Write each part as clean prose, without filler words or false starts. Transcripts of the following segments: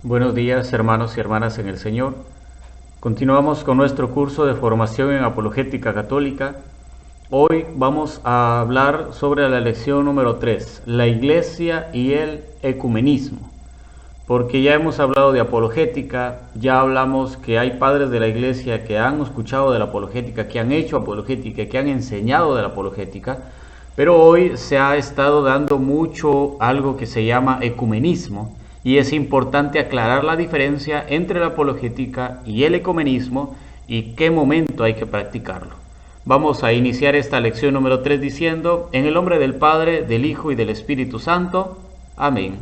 Buenos días, hermanos y hermanas en el Señor. Continuamos con nuestro curso de formación en apologética católica. Hoy vamos a hablar sobre la lección número 3, la Iglesia y el ecumenismo. Porque ya hemos hablado de apologética, ya hablamos que hay padres de la Iglesia que han escuchado de la apologética, que han hecho apologética, que han enseñado de la apologética, pero hoy se ha estado dando mucho algo que se llama ecumenismo, y es importante aclarar la diferencia entre la apologética y el ecumenismo y qué momento hay que practicarlo. Vamos a iniciar esta lección número 3 diciendo: en el nombre del Padre, del Hijo y del Espíritu Santo. Amén.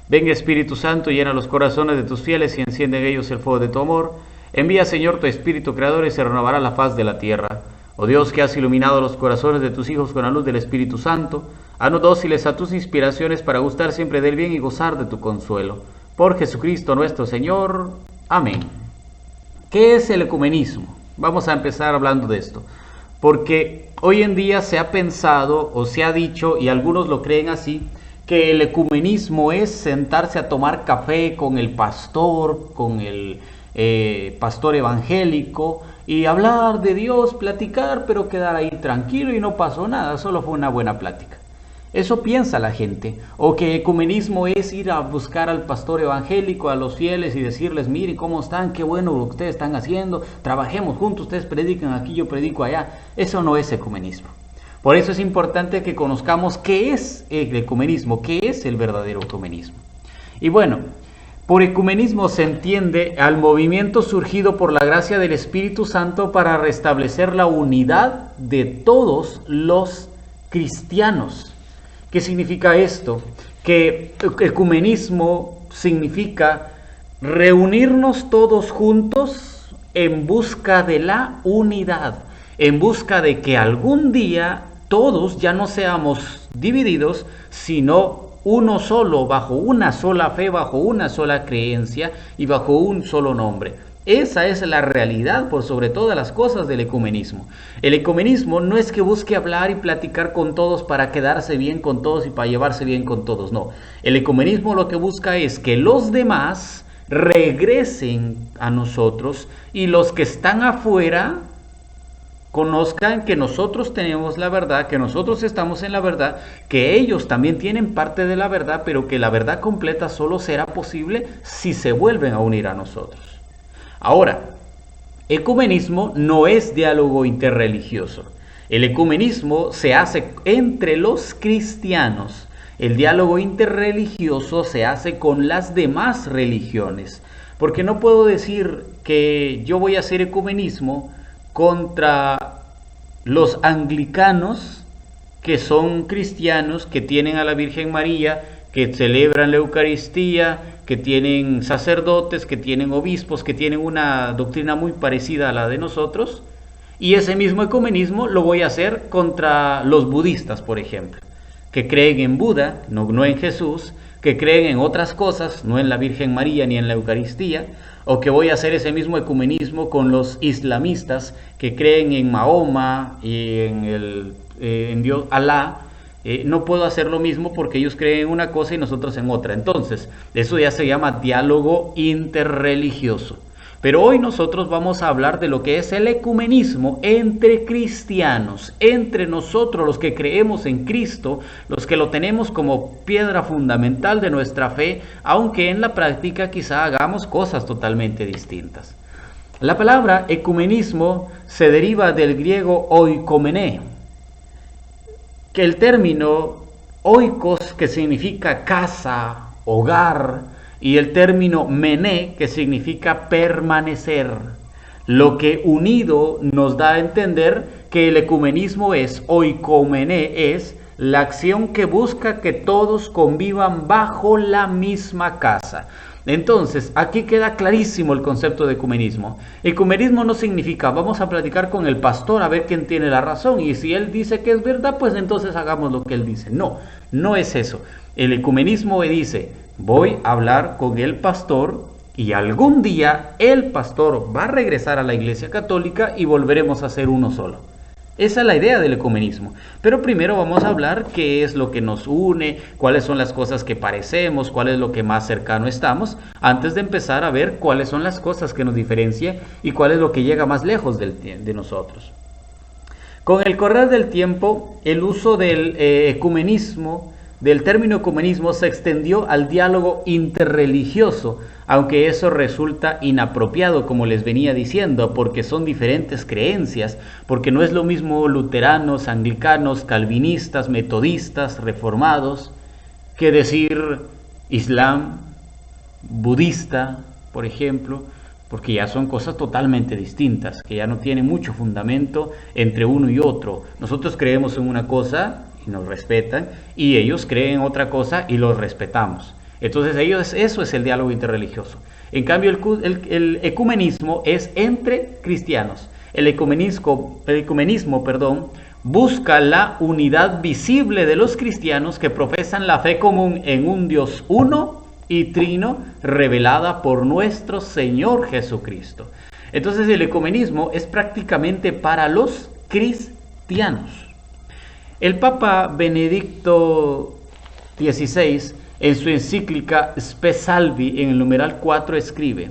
Venga Espíritu Santo, llena los corazones de tus fieles y enciende en ellos el fuego de tu amor. Envía, Señor, tu Espíritu Creador y se renovará la faz de la tierra. Oh Dios, que has iluminado los corazones de tus hijos con la luz del Espíritu Santo, haznos dóciles a tus inspiraciones para gustar siempre del bien y gozar de tu consuelo. Por Jesucristo nuestro Señor. Amén. ¿Qué es el ecumenismo? Vamos a empezar hablando de esto, porque hoy en día se ha pensado o se ha dicho, y algunos lo creen así, que el ecumenismo es sentarse a tomar café con el pastor, con el pastor evangélico, y hablar de Dios, platicar, pero quedar ahí tranquilo y no pasó nada, solo fue una buena plática. Eso piensa la gente, o que ecumenismo es ir a buscar al pastor evangélico, a los fieles y decirles: miren cómo están, qué bueno lo que ustedes están haciendo, trabajemos juntos, ustedes predican aquí, yo predico allá. Eso no es ecumenismo. Por eso es importante que conozcamos qué es el ecumenismo, qué es el verdadero ecumenismo. Y bueno, por ecumenismo se entiende al movimiento surgido por la gracia del Espíritu Santo para restablecer la unidad de todos los cristianos. ¿Qué significa esto? Que ecumenismo significa reunirnos todos juntos en busca de la unidad, en busca de que algún día todos ya no seamos divididos, sino uno solo, bajo una sola fe, bajo una sola creencia y bajo un solo nombre. Esa es la realidad por sobre todas las cosas del ecumenismo. El ecumenismo no es que busque hablar y platicar con todos para quedarse bien con todos y para llevarse bien con todos, no. El ecumenismo lo que busca es que los demás regresen a nosotros y los que están afuera conozcan que nosotros tenemos la verdad, que nosotros estamos en la verdad, que ellos también tienen parte de la verdad, pero que la verdad completa solo será posible si se vuelven a unir a nosotros. Ahora, ecumenismo no es diálogo interreligioso. El ecumenismo se hace entre los cristianos. El diálogo interreligioso se hace con las demás religiones. Porque no puedo decir que yo voy a hacer ecumenismo contra los anglicanos, que son cristianos, que tienen a la Virgen María, que celebran la Eucaristía, que tienen sacerdotes, que tienen obispos, que tienen una doctrina muy parecida a la de nosotros, y ese mismo ecumenismo lo voy a hacer contra los budistas, por ejemplo, que creen en Buda, no en Jesús, que creen en otras cosas, no en la Virgen María ni en la Eucaristía, o que voy a hacer ese mismo ecumenismo con los islamistas que creen en Mahoma y en Dios Alá. No puedo hacer lo mismo porque ellos creen en una cosa y nosotros en otra. Entonces, eso ya se llama diálogo interreligioso. Pero hoy nosotros vamos a hablar de lo que es el ecumenismo entre cristianos, entre nosotros los que creemos en Cristo, los que lo tenemos como piedra fundamental de nuestra fe, aunque en la práctica quizá hagamos cosas totalmente distintas. La palabra ecumenismo se deriva del griego oikomené, que el término oikos, que significa casa, hogar, y el término mené, que significa permanecer. Lo que unido nos da a entender que el ecumenismo es, oikomené, es la acción que busca que todos convivan bajo la misma casa. Entonces, aquí queda clarísimo el concepto de ecumenismo. Ecumenismo no significa vamos a platicar con el pastor a ver quién tiene la razón, y si él dice que es verdad, pues entonces hagamos lo que él dice. No, no es eso. El ecumenismo dice: voy a hablar con el pastor y algún día el pastor va a regresar a la Iglesia Católica y volveremos a ser uno solo. Esa es la idea del ecumenismo. Pero primero vamos a hablar qué es lo que nos une, cuáles son las cosas que parecemos, cuál es lo que más cercano estamos, antes de empezar a ver cuáles son las cosas que nos diferencian y cuál es lo que llega más lejos de nosotros. Con el correr del tiempo, el uso del ecumenismo, del término ecumenismo, se extendió al diálogo interreligioso, aunque eso resulta inapropiado, como les venía diciendo, porque son diferentes creencias, porque no es lo mismo luteranos, anglicanos, calvinistas, metodistas, reformados, que decir islam, budista, por ejemplo, porque ya son cosas totalmente distintas, que ya no tienen mucho fundamento entre uno y otro. Nosotros creemos en una cosa y nos respetan, y ellos creen en otra cosa y los respetamos. Entonces eso es el diálogo interreligioso. En cambio, el ecumenismo es entre cristianos. El ecumenismo, busca la unidad visible de los cristianos que profesan la fe común en un Dios uno y trino, revelada por nuestro Señor Jesucristo. Entonces el ecumenismo es prácticamente para los cristianos. El Papa Benedicto XVI, en su encíclica Spe Salvi, en el numeral 4, escribe: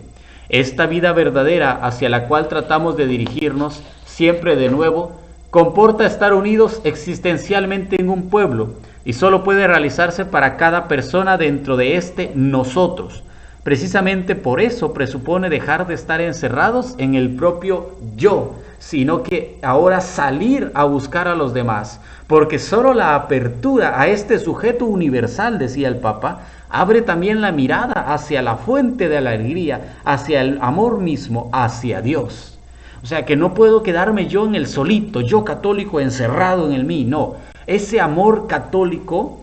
esta vida verdadera hacia la cual tratamos de dirigirnos siempre de nuevo, comporta estar unidos existencialmente en un pueblo, y solo puede realizarse para cada persona dentro de este nosotros. Precisamente por eso presupone dejar de estar encerrados en el propio yo, sino que ahora salir a buscar a los demás, porque solo la apertura a este sujeto universal, decía el Papa, abre también la mirada hacia la fuente de la alegría, hacia el amor mismo, hacia Dios. O sea que no puedo quedarme yo en el solito, yo católico encerrado en el mí, no. Ese amor católico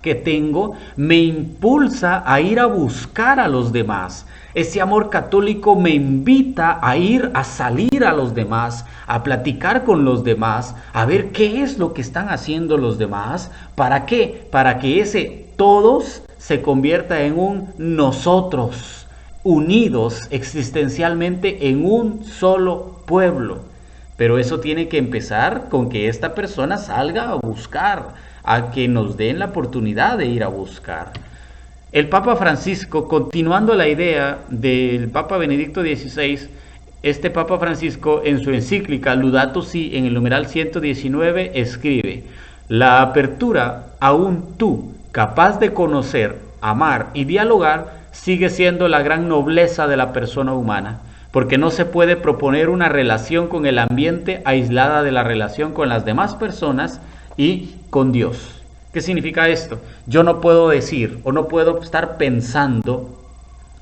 que tengo me impulsa a ir a buscar a los demás. Ese amor católico me invita a ir a salir a los demás, a platicar con los demás, a ver qué es lo que están haciendo los demás. ¿Para qué? Para que ese todos se convierta en un nosotros, unidos existencialmente en un solo pueblo. Pero eso tiene que empezar con que esta persona salga a buscar, a que nos den la oportunidad de ir a buscar. El Papa Francisco, continuando la idea del Papa Benedicto XVI, este Papa Francisco en su encíclica Laudato Si, en el numeral 119, escribe: la apertura a un tú capaz de conocer, amar y dialogar sigue siendo la gran nobleza de la persona humana, porque no se puede proponer una relación con el ambiente aislada de la relación con las demás personas y con Dios. ¿Qué significa esto? Yo no puedo decir o no puedo estar pensando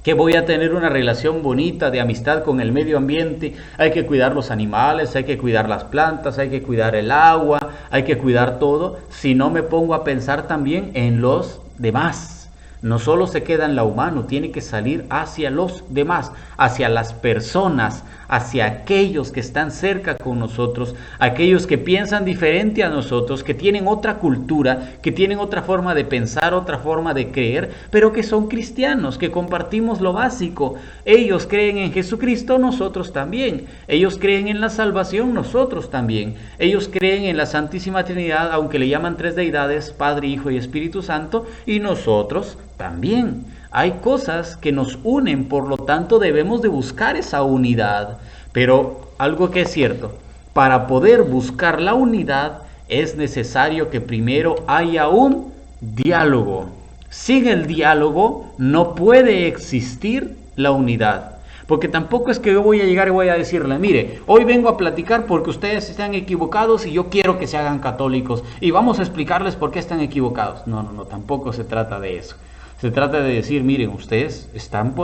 que voy a tener una relación bonita de amistad con el medio ambiente. Hay que cuidar los animales, hay que cuidar las plantas, hay que cuidar el agua, hay que cuidar todo, si no me pongo a pensar también en los demás. No solo se queda en lo humano, tiene que salir hacia los demás, hacia las personas, hacia aquellos que están cerca con nosotros, aquellos que piensan diferente a nosotros, que tienen otra cultura, que tienen otra forma de pensar, otra forma de creer, pero que son cristianos, que compartimos lo básico. Ellos creen en Jesucristo, nosotros también. Ellos creen en la salvación, nosotros también. Ellos creen en la Santísima Trinidad, aunque le llaman tres deidades, Padre, Hijo y Espíritu Santo, y nosotros también. Hay cosas que nos unen, por lo tanto debemos de buscar esa unidad. Pero algo que es cierto, para poder buscar la unidad es necesario que primero haya un diálogo. Sin el diálogo no puede existir la unidad. Porque tampoco es que yo voy a llegar y voy a decirle: mire, hoy vengo a platicar porque ustedes están equivocados y yo quiero que se hagan católicos y vamos a explicarles por qué están equivocados. No, tampoco se trata de eso. Se trata de decir: miren, ustedes están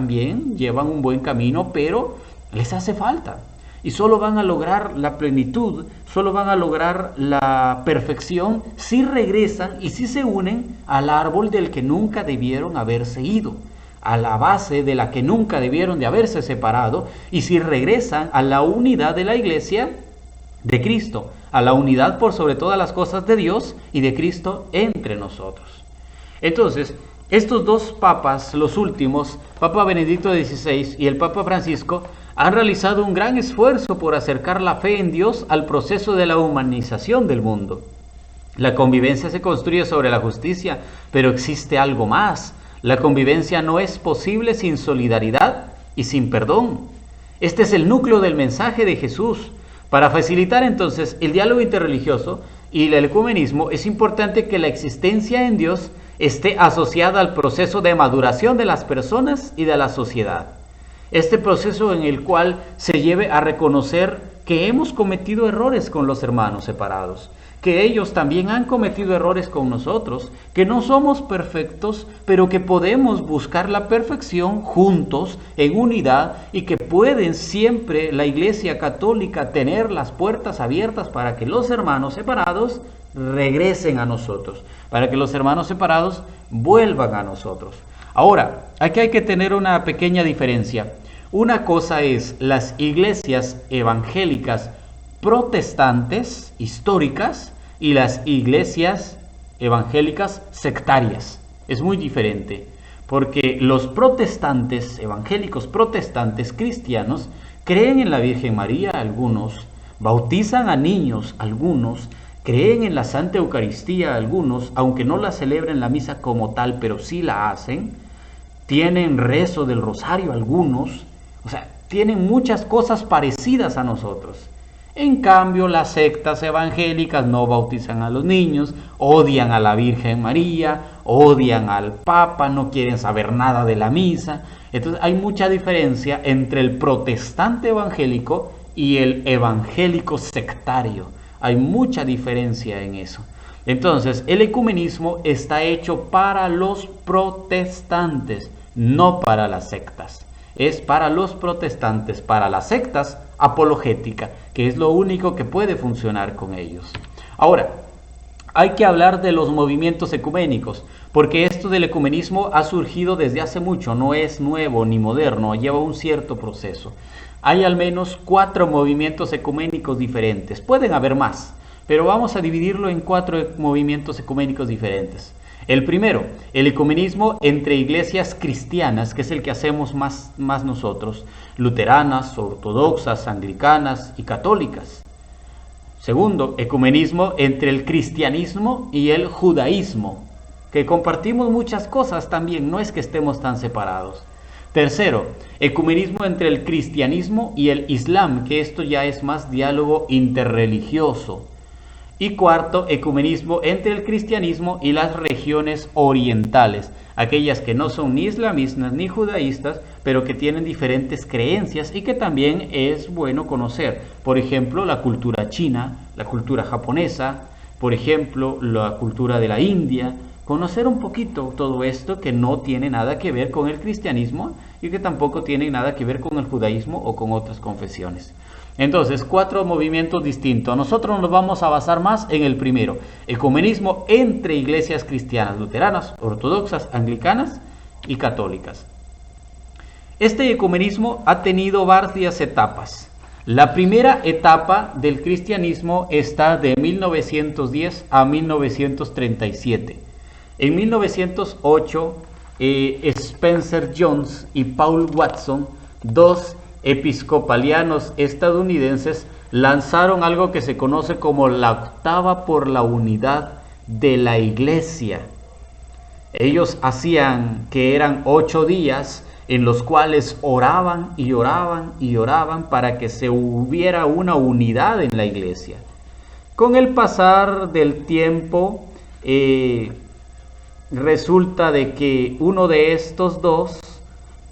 bien, llevan un buen camino, pero les hace falta. Y solo van a lograr la plenitud, solo van a lograr la perfección si regresan y si se unen al árbol del que nunca debieron haberse ido, a la base de la que nunca debieron de haberse separado, y si regresan a la unidad de la iglesia de Cristo, a la unidad por sobre todas las cosas de Dios y de Cristo entre nosotros. Entonces, estos dos papas, los últimos, Papa Benedicto XVI y el Papa Francisco, han realizado un gran esfuerzo por acercar la fe en Dios al proceso de la humanización del mundo. La convivencia se construye sobre la justicia, pero existe algo más. La convivencia no es posible sin solidaridad y sin perdón. Este es el núcleo del mensaje de Jesús. Para facilitar entonces el diálogo interreligioso y el ecumenismo, es importante que la existencia en Dios esté asociada al proceso de maduración de las personas y de la sociedad. Este proceso en el cual se lleve a reconocer que hemos cometido errores con los hermanos separados, que ellos también han cometido errores con nosotros, que no somos perfectos, pero que podemos buscar la perfección juntos, en unidad, y que pueden siempre la Iglesia Católica tener las puertas abiertas para que los hermanos separados regresen a nosotros, para que los hermanos separados vuelvan a nosotros. Ahora, aquí hay que tener una pequeña diferencia. Una cosa es las iglesias evangélicas protestantes históricas y las iglesias evangélicas sectarias. Es muy diferente, porque los protestantes, evangélicos protestantes cristianos, creen en la Virgen María algunos, bautizan a niños algunos, creen en la Santa Eucaristía algunos, aunque no la celebren la misa como tal, pero sí la hacen, tienen rezo del rosario algunos, o sea, tienen muchas cosas parecidas a nosotros. En cambio, las sectas evangélicas no bautizan a los niños, odian a la Virgen María, odian al Papa, no quieren saber nada de la misa. Entonces hay mucha diferencia entre el protestante evangélico y el evangélico sectario. Hay mucha diferencia en eso. Entonces, el ecumenismo está hecho para los protestantes, no para las sectas. Es para los protestantes, para las sectas, apologética, que es lo único que puede funcionar con ellos. Ahora, hay que hablar de los movimientos ecuménicos, porque esto del ecumenismo ha surgido desde hace mucho, no es nuevo ni moderno, lleva un cierto proceso. Hay al menos 4 movimientos ecuménicos diferentes, pueden haber más, pero vamos a dividirlo en 4 movimientos ecuménicos diferentes. El primero, el ecumenismo entre iglesias cristianas, que es el que hacemos más nosotros, luteranas, ortodoxas, anglicanas y católicas. Segundo, ecumenismo entre el cristianismo y el judaísmo, que compartimos muchas cosas también, no es que estemos tan separados. Tercero, ecumenismo entre el cristianismo y el islam, que esto ya es más diálogo interreligioso. Y cuarto, ecumenismo entre el cristianismo y las regiones orientales, aquellas que no son ni islamistas ni judaístas, pero que tienen diferentes creencias y que también es bueno conocer. Por ejemplo, la cultura china, la cultura japonesa, por ejemplo, la cultura de la India. Conocer un poquito todo esto que no tiene nada que ver con el cristianismo y que tampoco tiene nada que ver con el judaísmo o con otras confesiones. Entonces, 4 movimientos distintos. Nosotros nos vamos a basar más en el primero, ecumenismo entre iglesias cristianas, luteranas, ortodoxas, anglicanas y católicas. Este ecumenismo ha tenido varias etapas. La primera etapa del cristianismo está de 1910 a 1937. En 1908, Spencer Jones y Paul Watson, dos episcopalianos estadounidenses, lanzaron algo que se conoce como la octava por la unidad de la iglesia. Ellos hacían que eran 8 días en los cuales oraban y oraban y oraban para que se hubiera una unidad en la iglesia. Con el pasar del tiempo, resulta de que uno de estos dos,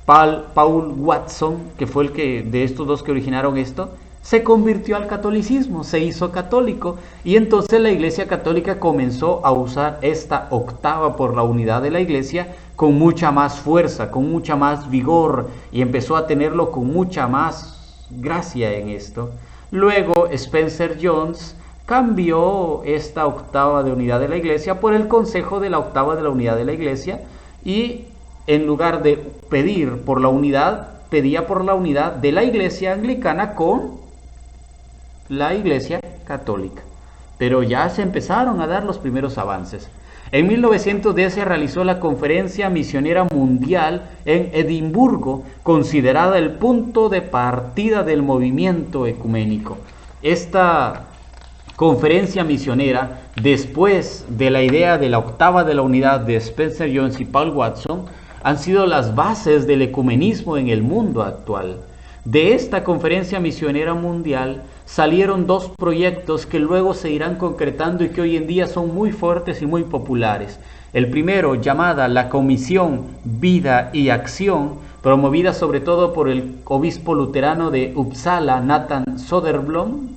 Paul Watson, que fue el que de estos dos que originaron esto, se convirtió al catolicismo, se hizo católico, y entonces la Iglesia Católica comenzó a usar esta octava por la unidad de la Iglesia con mucha más fuerza, con mucha más vigor, y empezó a tenerlo con mucha más gracia en esto. Luego Spencer Jones cambió esta octava de unidad de la Iglesia por el consejo de la octava de la unidad de la Iglesia, y en lugar de pedir por la unidad, pedía por la unidad de la Iglesia anglicana con la Iglesia católica. Pero ya se empezaron a dar los primeros avances. En 1910 se realizó la Conferencia Misionera Mundial en Edimburgo, considerada el punto de partida del movimiento ecuménico. Esta conferencia misionera, después de la idea de la octava de la unidad de Spencer Jones y Paul Watson, han sido las bases del ecumenismo en el mundo actual. De esta conferencia misionera mundial salieron dos proyectos que luego se irán concretando y que hoy en día son muy fuertes y muy populares. El primero, llamada la Comisión Vida y Acción, promovida sobre todo por el obispo luterano de Uppsala, Nathan Söderblom,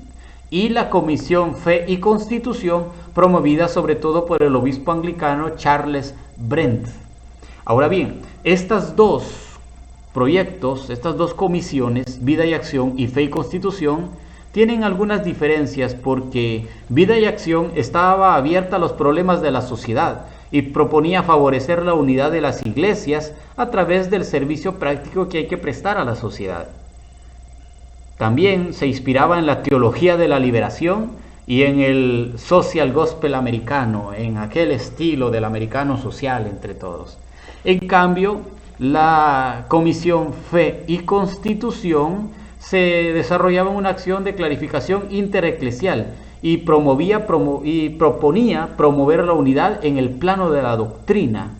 y la Comisión Fe y Constitución, promovida sobre todo por el obispo anglicano Charles Brent. Ahora bien, estas dos proyectos, estas dos comisiones, Vida y Acción y Fe y Constitución, tienen algunas diferencias porque Vida y Acción estaba abierta a los problemas de la sociedad y proponía favorecer la unidad de las iglesias a través del servicio práctico que hay que prestar a la sociedad. También se inspiraba en la teología de la liberación y en el social gospel americano, en aquel estilo del americano social entre todos. En cambio, la Comisión Fe y Constitución se desarrollaba una acción de clarificación intereclesial y proponía promover la unidad en el plano de la doctrina.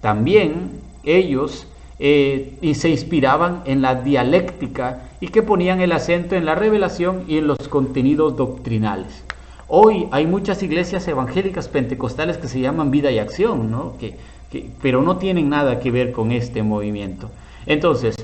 También ellos y se inspiraban en la dialéctica y que ponían el acento en la revelación y en los contenidos doctrinales. Hoy hay muchas iglesias evangélicas pentecostales que se llaman Vida y Acción, ¿no? Pero no tienen nada que ver con este movimiento. Entonces,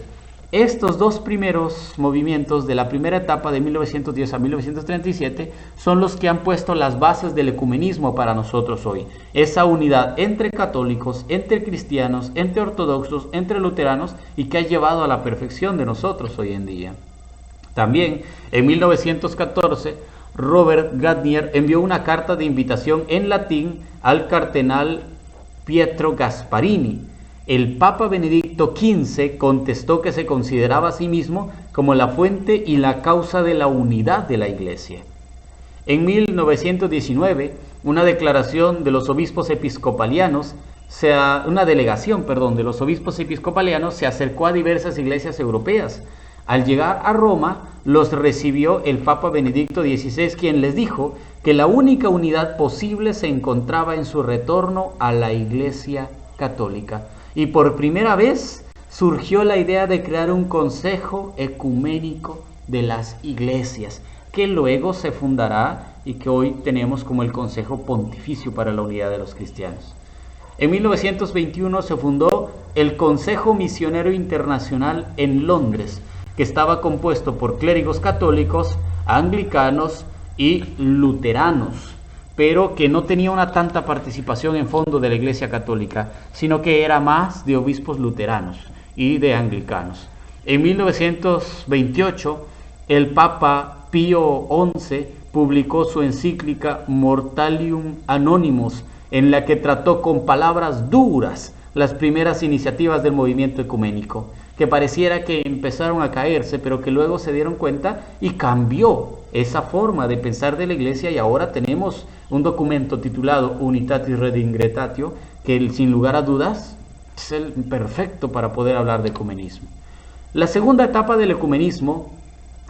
estos dos primeros movimientos de la primera etapa de 1910 a 1937 son los que han puesto las bases del ecumenismo para nosotros hoy. Esa unidad entre católicos, entre cristianos, entre ortodoxos, entre luteranos y que ha llevado a la perfección de nosotros hoy en día. También en 1914 Robert Gardner envió una carta de invitación en latín al cardenal Pietro Gasparini. El Papa Benedicto XV contestó que se consideraba a sí mismo como la fuente y la causa de la unidad de la Iglesia. En 1919, una declaración de los obispos episcopalianos, una delegación de los obispos episcopalianos se acercó a diversas iglesias europeas. Al llegar a Roma, los recibió el Papa Benedicto XVI, quien les dijo que la única unidad posible se encontraba en su retorno a la Iglesia Católica. Y por primera vez surgió la idea de crear un consejo ecuménico de las iglesias, que luego se fundará y que hoy tenemos como el Consejo Pontificio para la Unidad de los Cristianos. En 1921 se fundó el Consejo Misionero Internacional en Londres, que estaba compuesto por clérigos católicos, anglicanos y luteranos, pero que no tenía una tanta participación en fondo de la Iglesia Católica, sino que era más de obispos luteranos y de anglicanos. En 1928, el Papa Pío XI publicó su encíclica Mortalium Anonymus, en la que trató con palabras duras las primeras iniciativas del movimiento ecuménico, que pareciera que empezaron a caerse, pero que luego se dieron cuenta y cambió esa forma de pensar de la Iglesia, y ahora tenemos un documento titulado Unitatis Redingretatio, que sin lugar a dudas es el perfecto para poder hablar de ecumenismo. La segunda etapa del ecumenismo,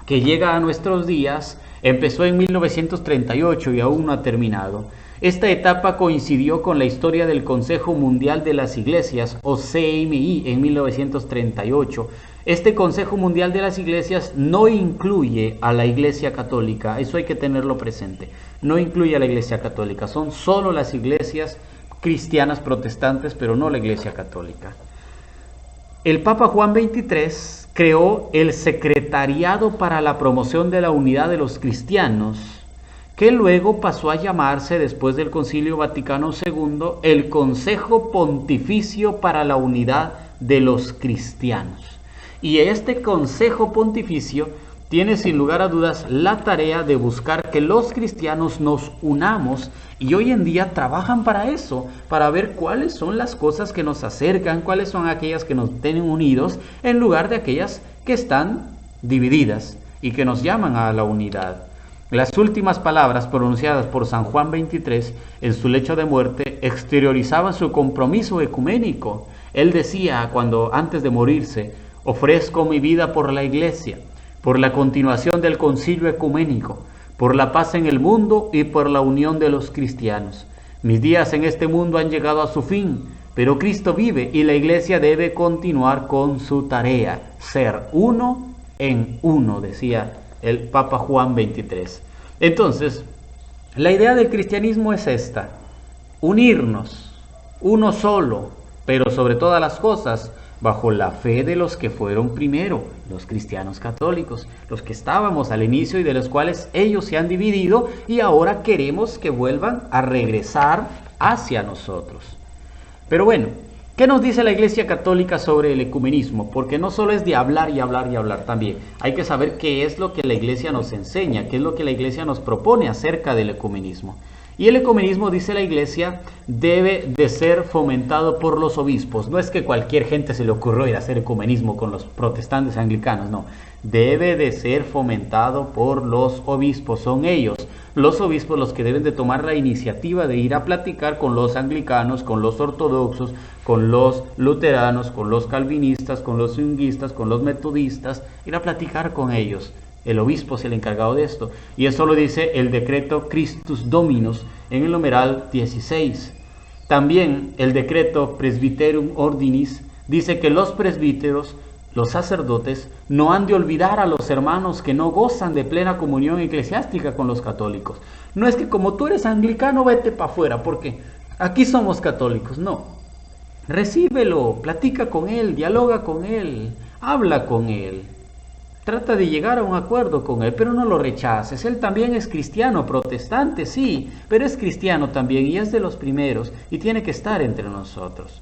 que llega a nuestros días, empezó en 1938 y aún no ha terminado. Esta etapa coincidió con la historia del Consejo Mundial de las Iglesias, o CMI, en 1938. Este Consejo Mundial de las Iglesias no incluye a la Iglesia Católica, eso hay que tenerlo presente. No incluye a la Iglesia Católica, son solo las iglesias cristianas protestantes, pero no la Iglesia Católica. El Papa Juan XXIII creó el Secretariado para la Promoción de la Unidad de los Cristianos, que luego pasó a llamarse, después del Concilio Vaticano II, el Consejo Pontificio para la Unidad de los Cristianos. Y este Consejo Pontificio tiene sin lugar a dudas la tarea de buscar que los cristianos nos unamos, y hoy en día trabajan para eso, para ver cuáles son las cosas que nos acercan, cuáles son aquellas que nos tienen unidos, en lugar de aquellas que están divididas y que nos llaman a la unidad. Las últimas palabras pronunciadas por San Juan XXIII en su lecho de muerte exteriorizaban su compromiso ecuménico. Él decía, antes de morirse: ofrezco mi vida por la Iglesia, por la continuación del concilio ecuménico, por la paz en el mundo y por la unión de los cristianos. Mis días en este mundo han llegado a su fin, pero Cristo vive y la Iglesia debe continuar con su tarea, ser uno en uno, decía el Papa Juan XXIII. Entonces, la idea del cristianismo es esta: unirnos, uno solo, pero sobre todas las cosas, bajo la fe de los que fueron primero, los cristianos católicos, los que estábamos al inicio y de los cuales ellos se han dividido y ahora queremos que vuelvan a regresar hacia nosotros. Pero bueno, ¿qué nos dice la Iglesia Católica sobre el ecumenismo? Porque no solo es de hablar y hablar y hablar también. Hay que saber qué es lo que la Iglesia nos enseña, qué es lo que la Iglesia nos propone acerca del ecumenismo. Y el ecumenismo, dice la Iglesia, debe de ser fomentado por los obispos. No es que cualquier gente se le ocurrió ir a hacer ecumenismo con los protestantes anglicanos, no. Debe de ser fomentado por los obispos. Son ellos, los obispos, los que deben de tomar la iniciativa de ir a platicar con los anglicanos, con los ortodoxos, con los luteranos, con los calvinistas, con los junguistas, con los metodistas, ir a platicar con ellos. El obispo es el encargado de esto. Y eso lo dice el decreto Christus Dominus en el numeral 16. También el decreto Presbyterum Ordinis dice que los presbíteros, los sacerdotes, no han de olvidar a los hermanos que no gozan de plena comunión eclesiástica con los católicos. No es que como tú eres anglicano, vete para afuera, porque aquí somos católicos. No. Recíbelo, platica con él, dialoga con él, habla con él. Trata de llegar a un acuerdo con él, pero no lo rechaces. Él también es cristiano, protestante, sí, pero es cristiano también y es de los primeros y tiene que estar entre nosotros.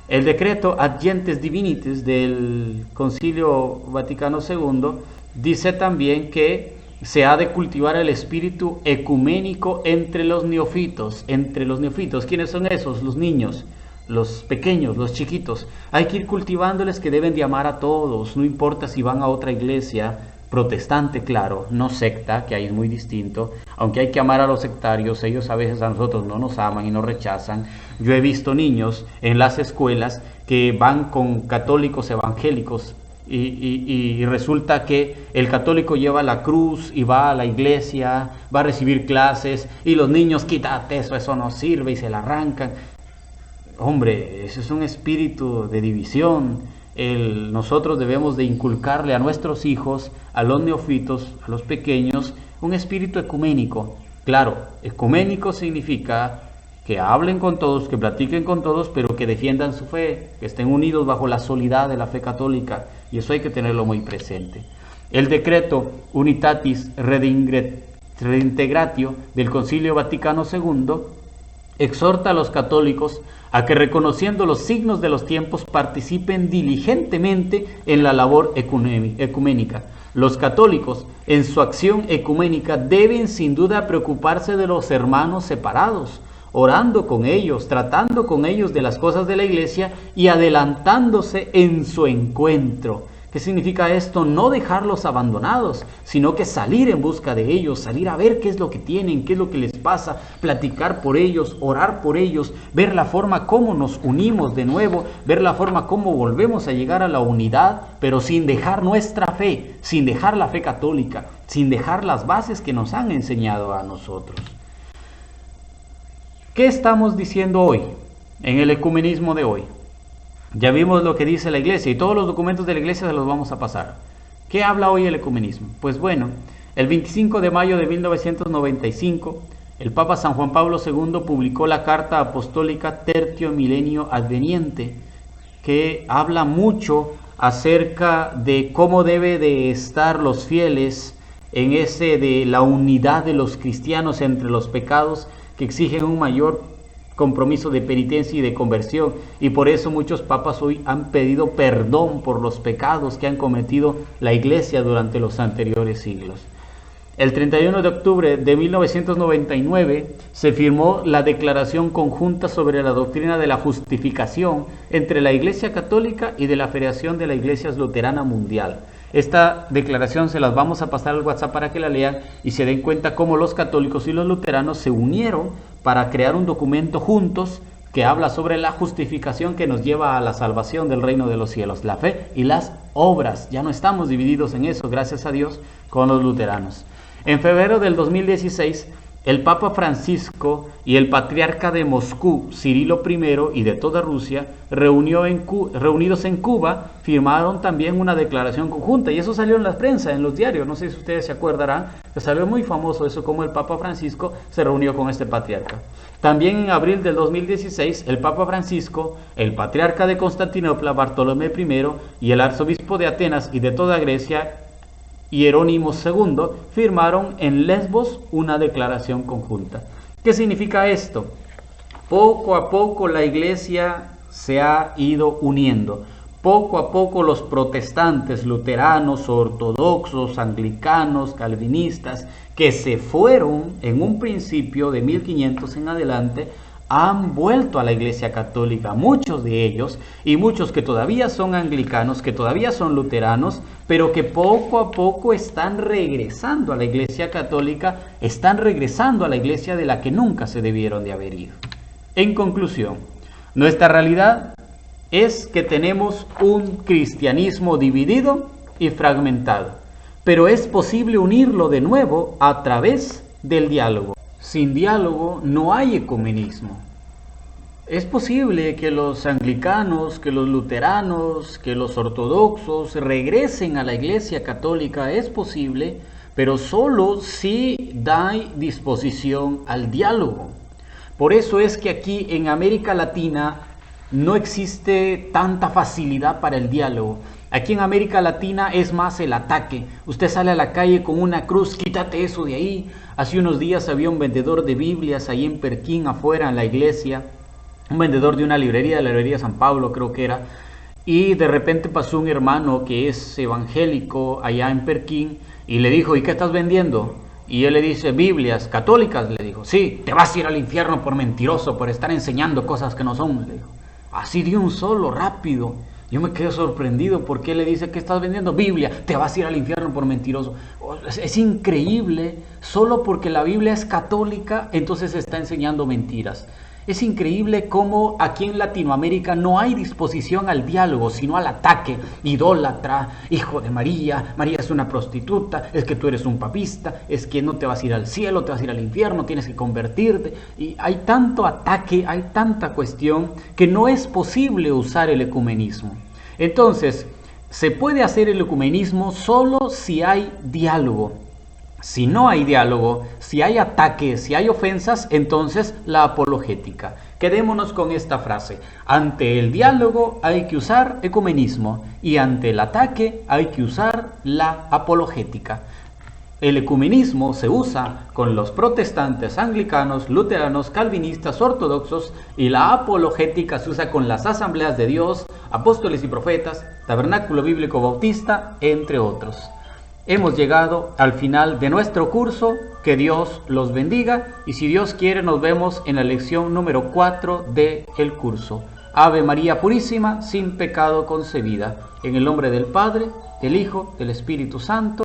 El decreto Ad Gentes Divinitis del Concilio Vaticano II dice también que se ha de cultivar el espíritu ecuménico entre los neofitos. Entre los neofitos, ¿quiénes son esos? Los niños, los pequeños, los chiquitos. Hay que ir cultivándoles que deben de amar a todos, no importa si van a otra iglesia protestante, claro, no secta, que ahí es muy distinto. Aunque hay que amar a los sectarios, ellos a veces a nosotros no nos aman y nos rechazan. Yo he visto niños en las escuelas que van con católicos evangélicos y resulta que el católico lleva la cruz y va a la iglesia, va a recibir clases y los niños, quítate eso no sirve, y se la arrancan. Hombre, eso es un espíritu de división. Nosotros debemos de inculcarle a nuestros hijos, a los neofitos, a los pequeños, un espíritu ecuménico. Claro, ecuménico significa que hablen con todos, que platiquen con todos, pero que defiendan su fe, que estén unidos bajo la solidad de la fe católica, y eso hay que tenerlo muy presente. El decreto Unitatis Redintegratio del Concilio Vaticano II exhorta a los católicos a que, reconociendo los signos de los tiempos, participen diligentemente en la labor ecuménica. Los católicos, en su acción ecuménica, deben sin duda preocuparse de los hermanos separados, orando con ellos, tratando con ellos de las cosas de la iglesia y adelantándose en su encuentro. ¿Qué significa esto? No dejarlos abandonados, sino que salir en busca de ellos, salir a ver qué es lo que tienen, qué es lo que les pasa, platicar por ellos, orar por ellos, ver la forma cómo nos unimos de nuevo, ver la forma cómo volvemos a llegar a la unidad, pero sin dejar nuestra fe, sin dejar la fe católica, sin dejar las bases que nos han enseñado a nosotros. ¿Qué estamos diciendo hoy en el ecumenismo de hoy? Ya vimos lo que dice la iglesia y todos los documentos de la iglesia se los vamos a pasar. ¿Qué habla hoy el ecumenismo? Pues bueno, el 25 de mayo de 1995, el Papa San Juan Pablo II publicó la Carta Apostólica Tertio Milenio Adveniente, que habla mucho acerca de cómo debe de estar los fieles en de la unidad de los cristianos entre los pecados que exigen un mayor compromiso de penitencia y de conversión, y por eso muchos papas hoy han pedido perdón por los pecados que han cometido la iglesia durante los anteriores siglos. El 31 de octubre de 1999 se firmó la Declaración Conjunta sobre la Doctrina de la Justificación entre la Iglesia Católica y de la Federación de la Iglesia Luterana Mundial. Esta declaración se las vamos a pasar al WhatsApp para que la lean y se den cuenta cómo los católicos y los luteranos se unieron para crear un documento juntos que habla sobre la justificación que nos lleva a la salvación del reino de los cielos, la fe y las obras. Ya no estamos divididos en eso, gracias a Dios, con los luteranos. En febrero del 2016, el Papa Francisco y el patriarca de Moscú, Cirilo I, y de toda Rusia, reunidos en Cuba, firmaron también una declaración conjunta. Y eso salió en la prensa, en los diarios. No sé si ustedes se acordarán, que salió muy famoso eso, como el Papa Francisco se reunió con este patriarca. También en abril del 2016, el Papa Francisco, el patriarca de Constantinopla, Bartolomé I, y el arzobispo de Atenas y de toda Grecia, Hierónimo II, firmaron en Lesbos una declaración conjunta. ¿Qué significa esto? Poco a poco la iglesia se ha ido uniendo. Poco a poco los protestantes, luteranos, ortodoxos, anglicanos, calvinistas, que se fueron en un principio de 1500 en adelante, han vuelto a la Iglesia Católica, muchos de ellos, y muchos que todavía son anglicanos, que todavía son luteranos, pero que poco a poco están regresando a la Iglesia Católica, están regresando a la Iglesia de la que nunca se debieron de haber ido. En conclusión, nuestra realidad es que tenemos un cristianismo dividido y fragmentado, pero es posible unirlo de nuevo a través del diálogo. Sin diálogo no hay ecumenismo. Es posible que los anglicanos, que los luteranos, que los ortodoxos regresen a la Iglesia Católica, es posible, pero solo si da disposición al diálogo. Por eso es que aquí en América Latina no existe tanta facilidad para el diálogo. Aquí en América Latina es más el ataque. Usted sale a la calle con una cruz, quítate eso de ahí. Hace unos días había un vendedor de Biblias ahí en Perquín, afuera en la iglesia. Un vendedor de una librería, de la librería San Pablo creo que era. Y de repente pasó un hermano que es evangélico allá en Perquín y le dijo, ¿y qué estás vendiendo? Y él le dice, Biblias católicas, le dijo. Sí, te vas a ir al infierno por mentiroso, por estar enseñando cosas que no son, le dijo. Así de un solo, rápido. Yo me quedé sorprendido porque él le dice, ¿qué estás vendiendo? Biblia, te vas a ir al infierno por mentiroso. Es increíble, solo porque la Biblia es católica, entonces está enseñando mentiras. Es increíble cómo aquí en Latinoamérica no hay disposición al diálogo, sino al ataque. Idólatra, hijo de María, María es una prostituta, es que tú eres un papista, es que no te vas a ir al cielo, te vas a ir al infierno, tienes que convertirte. Y hay tanto ataque, hay tanta cuestión que no es posible usar el ecumenismo. Entonces, se puede hacer el ecumenismo solo si hay diálogo. Si no hay diálogo, si hay ataques, si hay ofensas, entonces la apologética. Quedémonos con esta frase. Ante el diálogo hay que usar ecumenismo y ante el ataque hay que usar la apologética. El ecumenismo se usa con los protestantes, anglicanos, luteranos, calvinistas, ortodoxos, y la apologética se usa con las asambleas de Dios, apóstoles y profetas, tabernáculo bíblico bautista, entre otros. Hemos llegado al final de nuestro curso. Que Dios los bendiga y si Dios quiere nos vemos en la lección número 4 del curso. Ave María Purísima, sin pecado concebida. En el nombre del Padre, del Hijo, del Espíritu Santo.